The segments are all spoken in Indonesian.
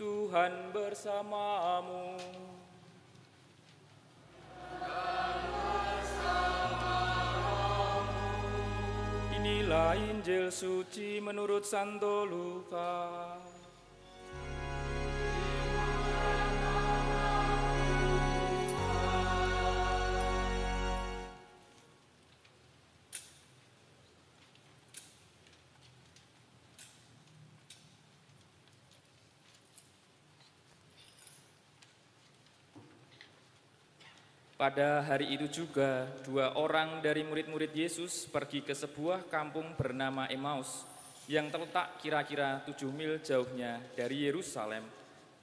Tuhan bersamamu. Inilah Injil suci menurut Santo Lukas. Pada hari itu juga, 2 orang dari murid-murid Yesus pergi ke sebuah kampung bernama Emmaus yang terletak kira-kira 7 mil jauhnya dari Yerusalem,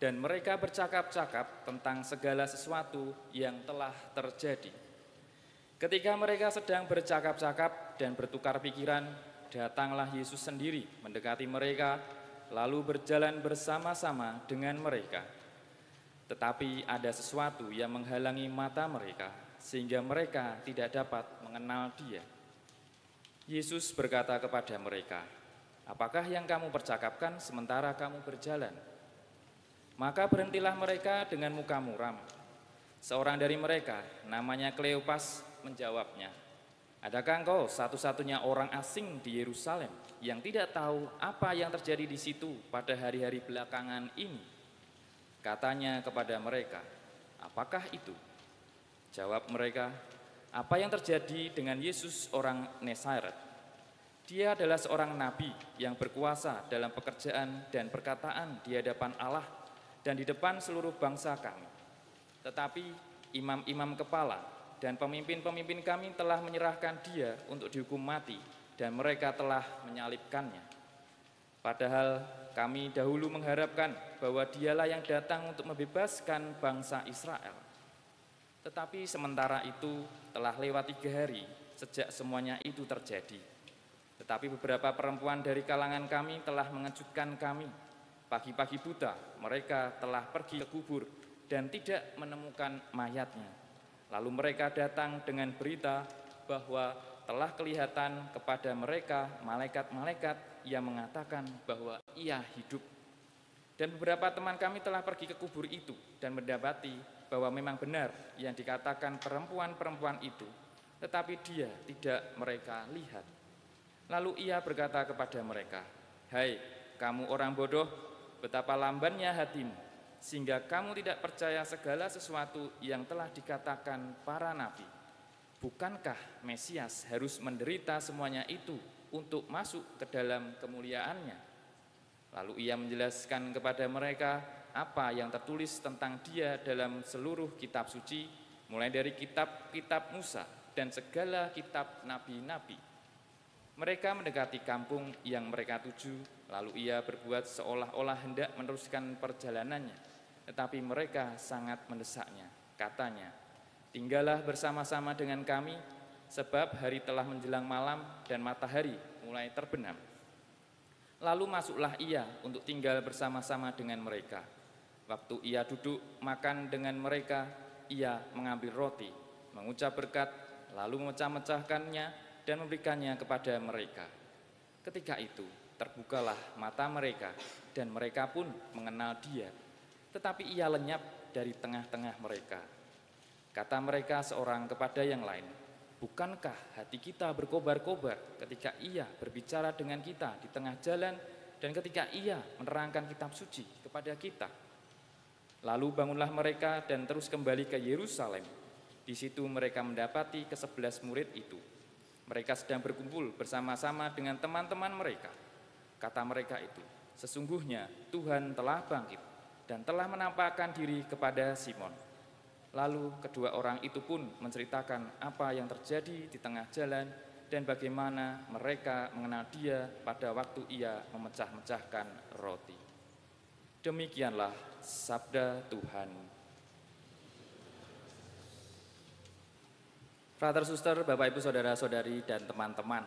dan mereka bercakap-cakap tentang segala sesuatu yang telah terjadi. Ketika mereka sedang bercakap-cakap dan bertukar pikiran, datanglah Yesus sendiri mendekati mereka, lalu berjalan bersama-sama dengan mereka. Tetapi ada sesuatu yang menghalangi mata mereka, sehingga mereka tidak dapat mengenal Dia. Yesus berkata kepada mereka, "Apakah yang kamu percakapkan sementara kamu berjalan?" Maka berhentilah mereka dengan muka muram. Seorang dari mereka, namanya Kleopas, menjawabnya, "Adakah engkau satu-satunya orang asing di Yerusalem yang tidak tahu apa yang terjadi di situ pada hari-hari belakangan ini?" Katanya kepada mereka, "Apakah itu?" Jawab mereka, "Apa yang terjadi dengan Yesus orang Nazaret? Dia adalah seorang nabi yang berkuasa dalam pekerjaan dan perkataan di hadapan Allah dan di depan seluruh bangsa kami. Tetapi imam-imam kepala dan pemimpin-pemimpin kami telah menyerahkan Dia untuk dihukum mati, dan mereka telah menyalibkannya. Padahal kami dahulu mengharapkan bahwa Dialah yang datang untuk membebaskan bangsa Israel. Tetapi sementara itu telah lewat 3 hari sejak semuanya itu terjadi. Tetapi beberapa perempuan dari kalangan kami telah mengejutkan kami. Pagi-pagi buta mereka telah pergi ke kubur dan tidak menemukan mayatnya. Lalu mereka datang dengan berita bahwa telah kelihatan kepada mereka malaikat-malaikat yang mengatakan bahwa Ia hidup. Dan beberapa teman kami telah pergi ke kubur itu dan mendapati bahwa memang benar yang dikatakan perempuan-perempuan itu, tetapi Dia tidak mereka lihat. Lalu Ia berkata kepada mereka, "Hai kamu orang bodoh, betapa lambannya hatimu, sehingga kamu tidak percaya segala sesuatu yang telah dikatakan para nabi. Bukankah Mesias harus menderita semuanya itu untuk masuk ke dalam kemuliaannya?" Lalu Ia menjelaskan kepada mereka apa yang tertulis tentang Dia dalam seluruh kitab suci, mulai dari kitab-kitab Musa dan segala kitab nabi-nabi. Mereka mendekati kampung yang mereka tuju, lalu Ia berbuat seolah-olah hendak meneruskan perjalanannya, tetapi mereka sangat mendesaknya. Katanya, "Tinggallah bersama-sama dengan kami, sebab hari telah menjelang malam dan matahari mulai terbenam." Lalu masuklah Ia untuk tinggal bersama-sama dengan mereka. Waktu Ia duduk makan dengan mereka, Ia mengambil roti, mengucap berkat, lalu memecah-mecahkannya dan memberikannya kepada mereka. Ketika itu terbukalah mata mereka, dan mereka pun mengenal Dia. Tetapi Ia lenyap dari tengah-tengah mereka. Kata mereka seorang kepada yang lain, "Bukankah hati kita berkobar-kobar ketika Ia berbicara dengan kita di tengah jalan dan ketika Ia menerangkan kitab suci kepada kita?" Lalu bangunlah mereka dan terus kembali ke Yerusalem. Di situ mereka mendapati ke-11 murid itu. Mereka sedang berkumpul bersama-sama dengan teman-teman mereka. Kata mereka itu, "Sesungguhnya Tuhan telah bangkit dan telah menampakkan diri kepada Simon." Lalu kedua orang itu pun menceritakan apa yang terjadi di tengah jalan dan bagaimana mereka mengenal Dia pada waktu Ia memecah-mecahkan roti. Demikianlah sabda Tuhan. Frater, suster, Bapak, Ibu, saudara-saudari, dan teman-teman.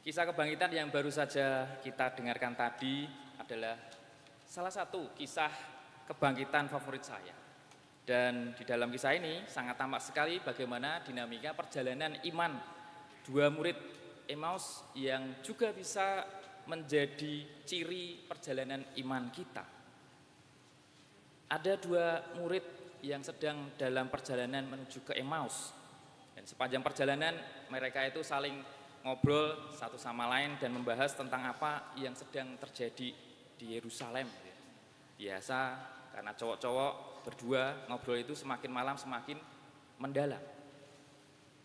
Kisah kebangkitan yang baru saja kita dengarkan tadi adalah salah satu kisah kebangkitan favorit saya. Dan di dalam kisah ini sangat tampak sekali bagaimana dinamika perjalanan iman 2 murid Emmaus yang juga bisa menjadi ciri perjalanan iman kita. Ada dua murid yang sedang dalam perjalanan menuju ke Emmaus. Dan sepanjang perjalanan mereka itu saling ngobrol satu sama lain dan membahas tentang apa yang sedang terjadi di Yerusalem. Biasa karena cowok-cowok berdua ngobrol itu semakin malam semakin mendalam.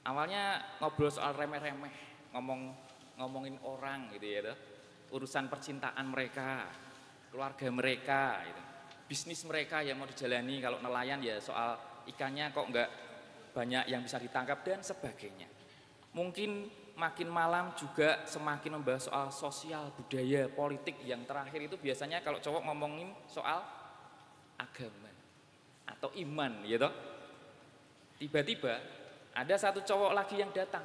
Awalnya ngobrol soal remeh-remeh, ngomongin orang gitu ya, urusan percintaan mereka, keluarga mereka, gitu. Bisnis mereka yang mau dijalani, kalau nelayan ya soal ikannya kok enggak banyak yang bisa ditangkap dan sebagainya. Mungkin makin malam juga semakin membahas soal sosial, budaya, politik. Yang terakhir itu biasanya kalau cowok ngomongin soal agama atau iman gitu. Tiba-tiba ada satu cowok lagi yang datang,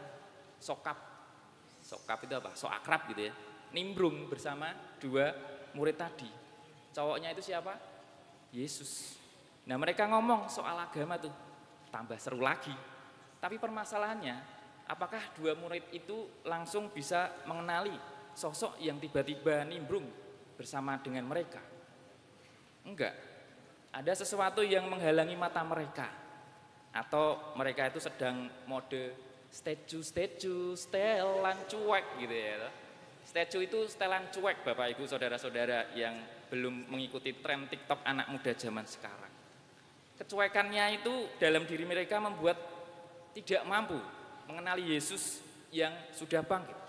sokap itu apa? Sok akrab gitu ya, nimbrung bersama dua murid tadi. Cowoknya itu siapa? Yesus. Nah mereka ngomong soal agama tuh, tambah seru lagi. Tapi permasalahannya, apakah dua murid itu langsung bisa mengenali sosok yang tiba-tiba nimbrung bersama dengan mereka? Enggak. Ada sesuatu yang menghalangi mata mereka. Atau mereka itu sedang mode statue, setelan cuek gitu ya. Statue itu setelan cuek Bapak Ibu saudara-saudara yang belum mengikuti tren TikTok anak muda zaman sekarang. Kecuekannya itu dalam diri mereka membuat tidak mampu mengenali Yesus yang sudah bangkit.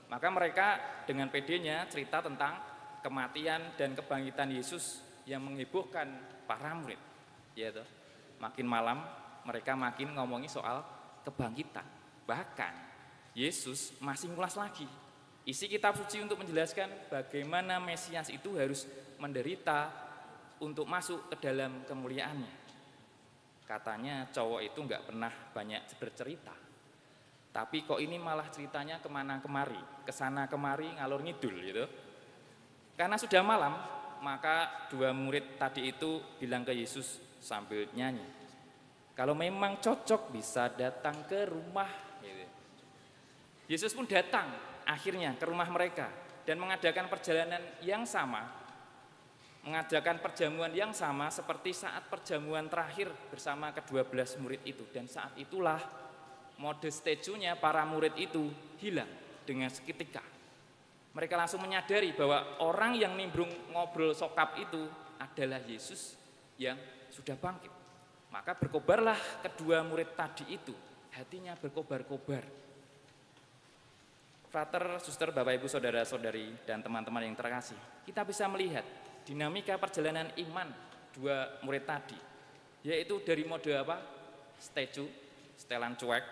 Maka mereka dengan pedenya cerita tentang kematian dan kebangkitan Yesus yang menghebohkan para murid. Ya toh. Makin malam mereka makin ngomongin soal kebangkitan. Bahkan Yesus masih ngulas lagi isi kitab suci untuk menjelaskan bagaimana Mesias itu harus menderita untuk masuk ke dalam kemuliaannya. Katanya cowok itu nggak pernah banyak bercerita, tapi kok ini malah ceritanya kemana kemari, kesana kemari ngalor ngidul gitu. Karena sudah malam, maka dua murid tadi itu bilang ke Yesus sambil nyanyi, kalau memang cocok bisa datang ke rumah. Gitu. Yesus pun datang akhirnya ke rumah mereka dan mengadakan perjalanan yang sama, mengadakan perjamuan yang sama seperti saat perjamuan terakhir bersama ke-12 murid itu. Dan saat itulah mode statue-nya para murid itu hilang dengan seketika. Mereka langsung menyadari bahwa orang yang nimbrung ngobrol sokap itu adalah Yesus yang sudah bangkit. Maka berkobarlah kedua murid tadi itu, hatinya berkobar-kobar. Frater, suster, Bapak Ibu, saudara-saudari, dan teman-teman yang terkasih, kita bisa melihat dinamika perjalanan iman dua murid tadi, yaitu dari mode apa? Statue, setelan cuek.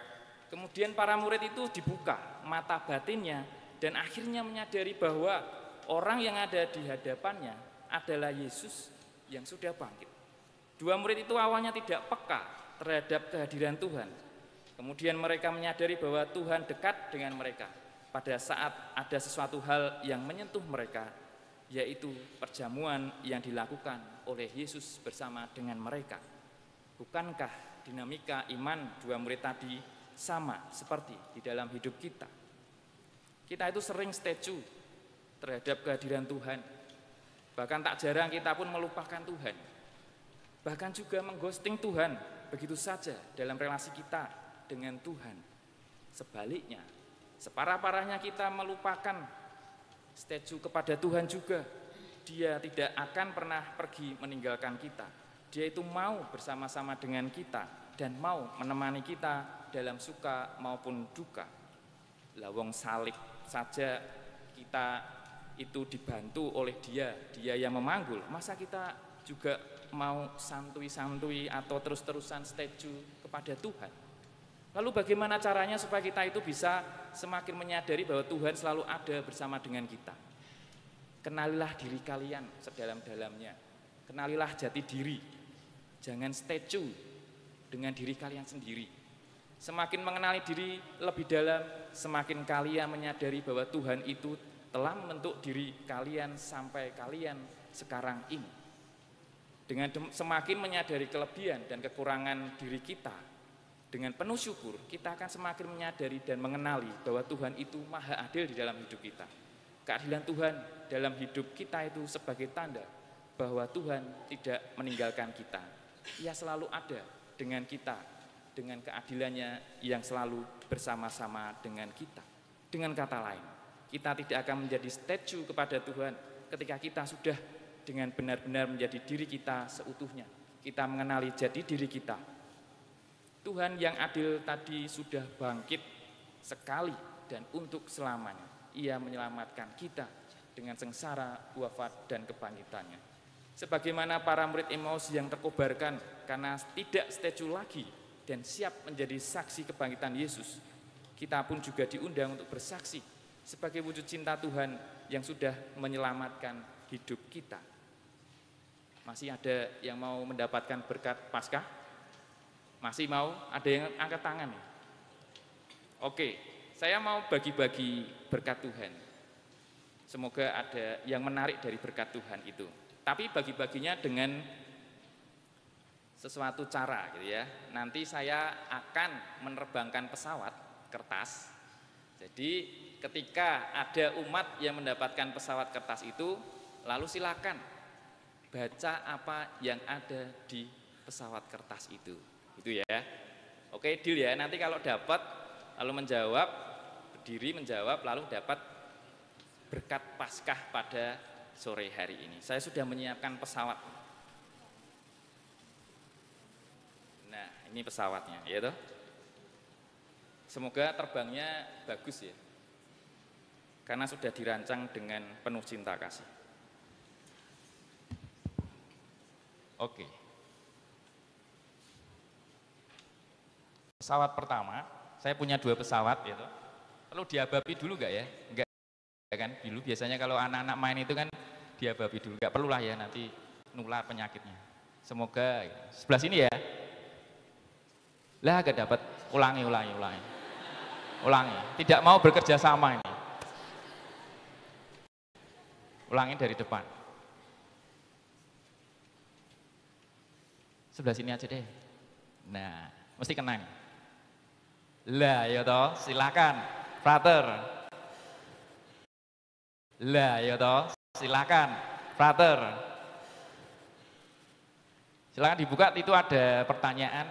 Kemudian para murid itu dibuka mata batinnya dan akhirnya menyadari bahwa orang yang ada di hadapannya adalah Yesus yang sudah bangkit. Dua murid itu awalnya tidak peka terhadap kehadiran Tuhan. Kemudian mereka menyadari bahwa Tuhan dekat dengan mereka pada saat ada sesuatu hal yang menyentuh mereka, yaitu perjamuan yang dilakukan oleh Yesus bersama dengan mereka. Bukankah dinamika iman dua murid tadi sama seperti di dalam hidup kita? Kita itu sering statue terhadap kehadiran Tuhan. Bahkan tak jarang kita pun melupakan Tuhan. Bahkan juga mengghosting Tuhan begitu saja dalam relasi kita dengan Tuhan. Sebaliknya, separah-parahnya kita melupakan statue kepada Tuhan juga. Dia tidak akan pernah pergi meninggalkan kita. Dia itu mau bersama-sama dengan kita dan mau menemani kita dalam suka maupun duka. Lawang salib saja kita itu dibantu oleh dia yang memanggul. Masa kita juga mau santui-santui atau terus-terusan statue kepada Tuhan? Lalu bagaimana caranya supaya kita itu bisa semakin menyadari bahwa Tuhan selalu ada bersama dengan kita? Kenalilah diri kalian sedalam-dalamnya. Kenalilah jati diri. Jangan statue dengan diri kalian sendiri. Semakin mengenali diri lebih dalam, semakin kalian menyadari bahwa Tuhan itu telah membentuk diri kalian sampai kalian sekarang ini. Dengan semakin menyadari kelebihan dan kekurangan diri kita, dengan penuh syukur, kita akan semakin menyadari dan mengenali bahwa Tuhan itu maha adil di dalam hidup kita. Keadilan Tuhan dalam hidup kita itu sebagai tanda bahwa Tuhan tidak meninggalkan kita. Ia selalu ada dengan kita, dengan keadilannya yang selalu bersama-sama dengan kita. Dengan kata lain, kita tidak akan menjadi statue kepada Tuhan ketika kita sudah dengan benar-benar menjadi diri kita seutuhnya. Kita mengenali jati diri kita. Tuhan yang adil tadi sudah bangkit sekali dan untuk selamanya. Ia menyelamatkan kita dengan sengsara, wafat, dan kebangkitannya. Sebagaimana para murid Emmaus yang terkobarkan karena tidak statue lagi dan siap menjadi saksi kebangkitan Yesus, kita pun juga diundang untuk bersaksi sebagai wujud cinta Tuhan yang sudah menyelamatkan hidup kita. Masih ada yang mau mendapatkan berkat Paskah? Masih mau? Ada yang angkat tangan ya? Oke, saya mau bagi-bagi berkat Tuhan. Semoga ada yang menarik dari berkat Tuhan itu. Tapi bagi-baginya dengan sesuatu cara gitu ya. Nanti saya akan menerbangkan pesawat kertas. Jadi ketika ada umat yang mendapatkan pesawat kertas itu, lalu silakan baca apa yang ada di pesawat kertas itu. Itu ya. Oke, deal ya. Nanti kalau dapat lalu menjawab, berdiri menjawab lalu dapat berkat Paskah pada sore hari ini. Saya sudah menyiapkan pesawat. Nah, ini pesawatnya, ya toh. Semoga terbangnya bagus ya. Karena sudah dirancang dengan penuh cinta kasih. Oke. Pesawat pertama, saya punya 2 pesawat ya toh. Perlu diabapi dulu enggak ya? Enggak kan? Dulu biasanya kalau anak-anak main itu kan diabapi dulu, enggak perlulah ya nanti nular penyakitnya. Semoga sebelah sini ya. Lah enggak dapat, ulangi. Tidak mau bekerja sama ini. Ulangi dari depan. Sebelah sini aja deh. Nah, mesti kena nih. Lah ya toh, silakan, frater. Lah ya toh, silakan, frater. Silakan dibuka, itu ada pertanyaan.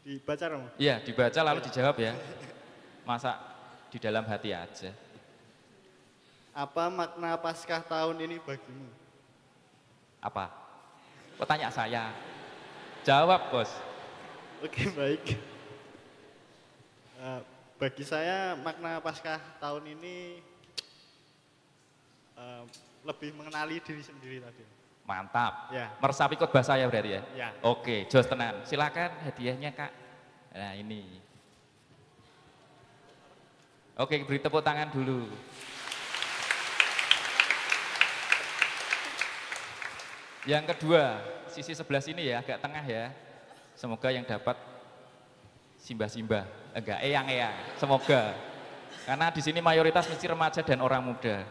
Dibaca dong? Iya, dibaca lalu dijawab ya. Masa di dalam hati aja. Apa makna Paskah tahun ini bagimu? Apa? Kok tanya saya? Jawab, Bos. Oke, baik. Bagi saya makna Paskah tahun ini lebih mengenali diri sendiri tadi. Mantap. Ya. Meresapi khotbah saya berarti ya? Ya. Oke, jos tenan. Silakan hadiahnya, Kak. Nah, ini. Oke, beri tepuk tangan dulu. Yang kedua, sisi sebelah sini ya, agak tengah ya. Semoga yang dapat simbah-simbah, enggak eyang-eyang. Semoga. Karena di sini mayoritas mesti remaja dan orang muda.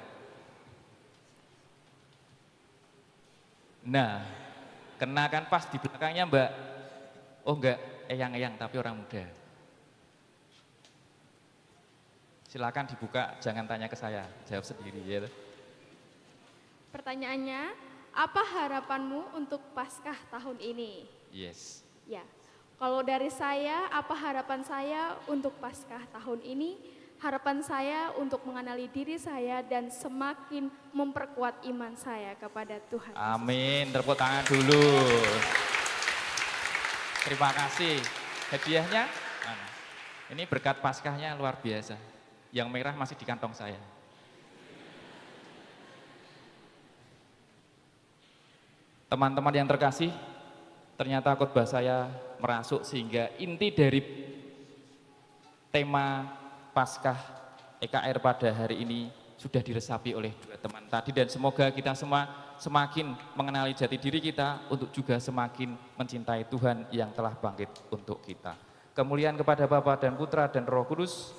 Nah, kenakan pas di belakangnya Mbak. Oh enggak, eyang-eyang tapi orang muda. Silakan dibuka, jangan tanya ke saya, jawab sendiri ya. Pertanyaannya, apa harapanmu untuk Paskah tahun ini? Yes. Ya, kalau dari saya, apa harapan saya untuk Paskah tahun ini? Harapan saya untuk mengenali diri saya dan semakin memperkuat iman saya kepada Tuhan. Amin, tepuk tangan dulu. Terima kasih. Hadiahnya? Ini berkat Paskahnya luar biasa. Yang merah masih di kantong saya. Teman-teman yang terkasih, ternyata khotbah saya merasuk sehingga inti dari tema Paskah EKR pada hari ini sudah diresapi oleh 2 teman tadi, dan semoga kita semua semakin mengenali jati diri kita untuk juga semakin mencintai Tuhan yang telah bangkit untuk kita. Kemuliaan kepada Bapa dan Putra dan Roh Kudus